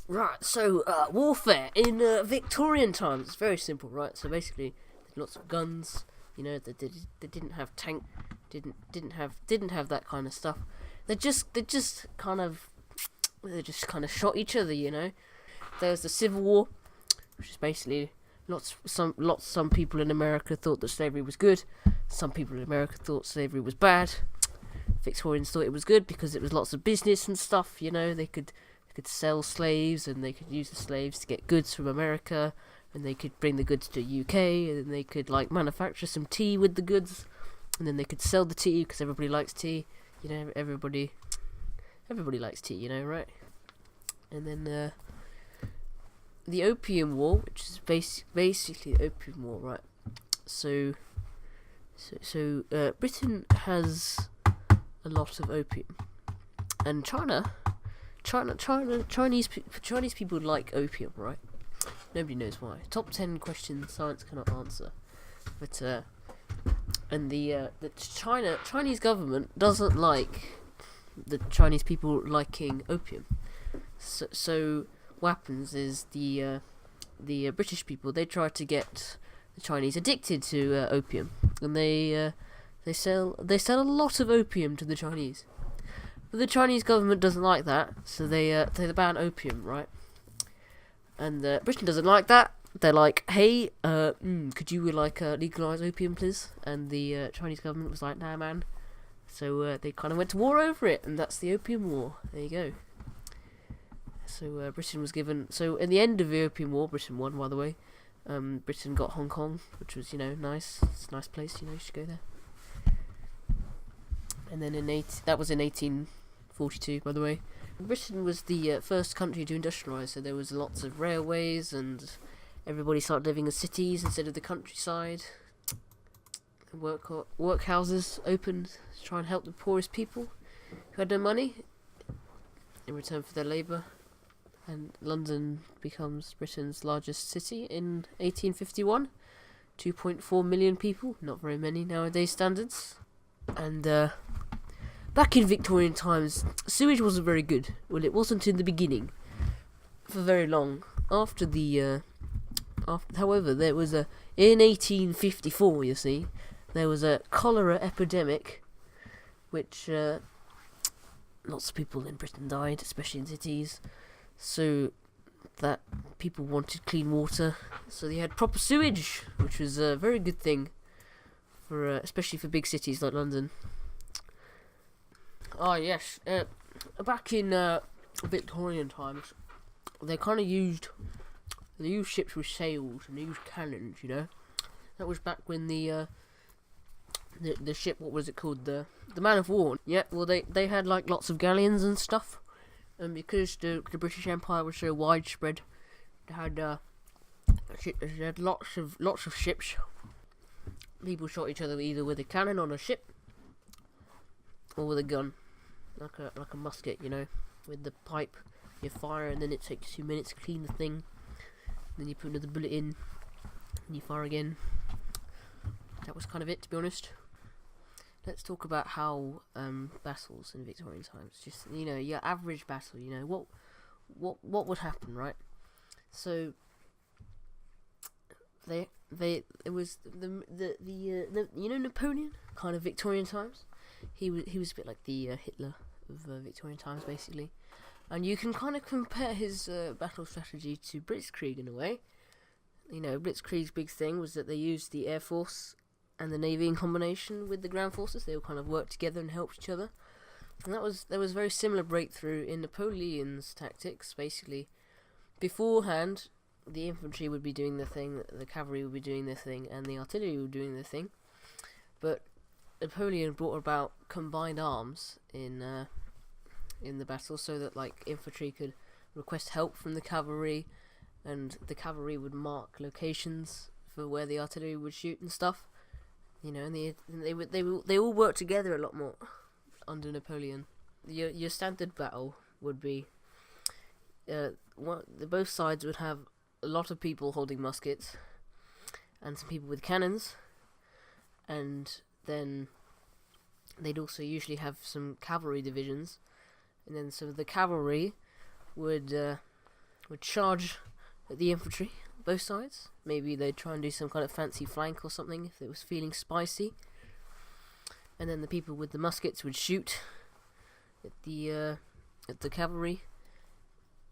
Right, so warfare in Victorian times. It's very simple, right? So basically, lots of guns. They didn't have didn't have that kind of stuff. They just kind of shot each other. There was the Civil War, which is basically some people in America thought that slavery was good. Some people in America thought slavery was bad. Victorians thought it was good because it was lots of business and stuff. They could sell slaves, and they could use the slaves to get goods from America, and they could bring the goods to UK, and then they could manufacture some tea with the goods, and then they could sell the tea because everybody likes tea. Everybody likes tea, right? And then the Opium War, which is basically the Opium War, right? So Britain has a lot of opium, and Chinese people like opium, right? Nobody knows why. Top 10 questions science cannot answer. But and the Chinese government doesn't like the Chinese people liking opium. So what happens is the British people, they try to get the Chinese addicted to opium, and they sell a lot of opium to the Chinese. But the Chinese government doesn't like that, so they ban opium, right? And Britain doesn't like that. They're like, hey, could you legalize opium, please? And the Chinese government was like, nah, man. So they kind of went to war over it, and that's the Opium War. There you go. So Britain was given. So in the end of the Opium War, Britain won, by the way. Britain got Hong Kong, which was nice. It's a nice place. You should go there. And then that was in 1842, by the way. Britain was the first country to industrialise, so there was lots of railways, and everybody started living in cities instead of the countryside. Workhouses opened to try and help the poorest people who had no money in return for their labour. And London becomes Britain's largest city in 1851. 2.4 million people, not very many nowadays standards. And back in Victorian times, sewage wasn't very good. Well, it wasn't in the beginning for very long. However, there was in 1854, you see, there was a cholera epidemic, which lots of people in Britain died, especially in cities. So that people wanted clean water, so they had proper sewage, which was a very good thing for especially for big cities like London. Oh yes, back in Victorian times, they kind of used ships with sails, and they used cannons. That was back when the ship, what was it called, the man of war. Yeah, well they had lots of galleons and stuff, and because the British Empire was so widespread, they had lots of ships. People shot each other either with a cannon on a ship or with a gun, like a musket, with the pipe. You fire, and then it takes 2 minutes to clean the thing. Then you put another bullet in, and you fire again. That was kind of it, to be honest. Let's talk about how battles in Victorian times, just your average battle. What would happen, right? So it was the Napoleon, kind of Victorian times. He was a bit like the Hitler of Victorian times, basically. And you can kind of compare his battle strategy to Blitzkrieg in a way. Blitzkrieg's big thing was that they used the Air Force and the Navy in combination with the ground forces. They all kind of worked together and helped each other. And there was a very similar breakthrough in Napoleon's tactics. Basically, beforehand, the infantry would be doing their thing, the cavalry would be doing their thing, and the artillery would be doing their thing. But Napoleon brought about combined arms in the battle, so that infantry could request help from the cavalry, and the cavalry would mark locations for where the artillery would shoot and stuff. And they all worked together a lot more under Napoleon. Your standard battle would be both sides would have a lot of people holding muskets and some people with cannons, and then they'd also usually have some cavalry divisions. And then so the cavalry would would charge at the infantry, both sides. Maybe they'd try and do some kind of fancy flank or something if it was feeling spicy. And then the people with the muskets would shoot at the cavalry.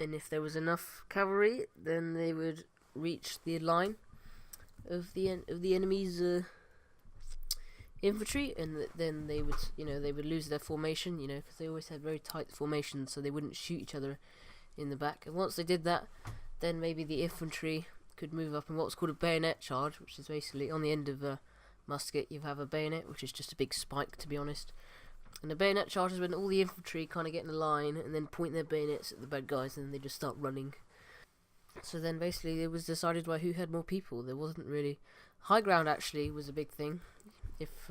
And if there was enough cavalry, then they would reach the line of the enemy's infantry, and then they would lose their formation, because they always had very tight formations, so they wouldn't shoot each other in the back. And once they did that, then maybe the infantry could move up in what's called a bayonet charge, which is basically on the end of a musket you have a bayonet, which is just a big spike, to be honest. And the bayonet charge is when all the infantry kind of get in a line and then point their bayonets at the bad guys, and then they just start running. So then basically it was decided by who had more people. There wasn't really high ground. Actually, was a big thing. If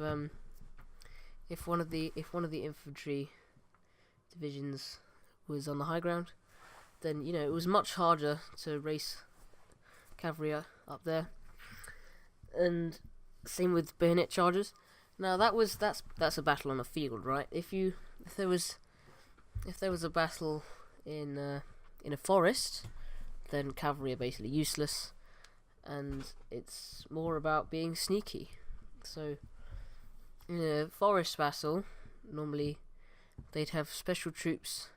one of the infantry divisions was on the high ground, then it was much harder to race cavalry up there. And same with bayonet charges. Now that's a battle on a field, right? If there was a battle in a forest, then cavalry are basically useless, and it's more about being sneaky. So in a forest battle, normally they'd have special troops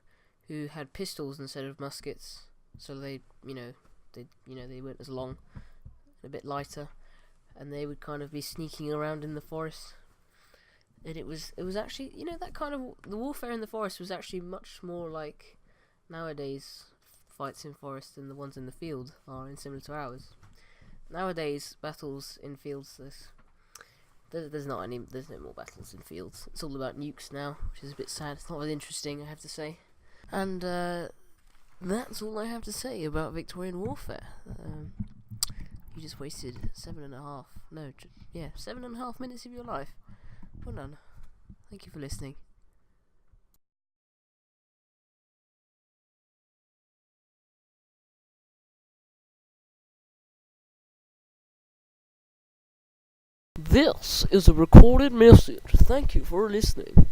who had pistols instead of muskets, so they weren't as long, a bit lighter, and they would kind of be sneaking around in the forest. And it was actually, that kind of, the warfare in the forest was actually much more like nowadays fights in forest than the ones in the field are, in similar to ours. Nowadays, battles in fields, there's no more battles in fields. It's all about nukes now, which is a bit sad. It's not as interesting, I have to say. And that's all I have to say about Victorian warfare. You just wasted 7.5 minutes of your life. Well done. Thank you for listening. This is a recorded message. Thank you for listening.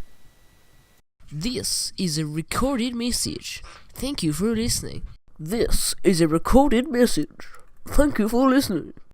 This is a recorded message. Thank you for listening. This is a recorded message. Thank you for listening.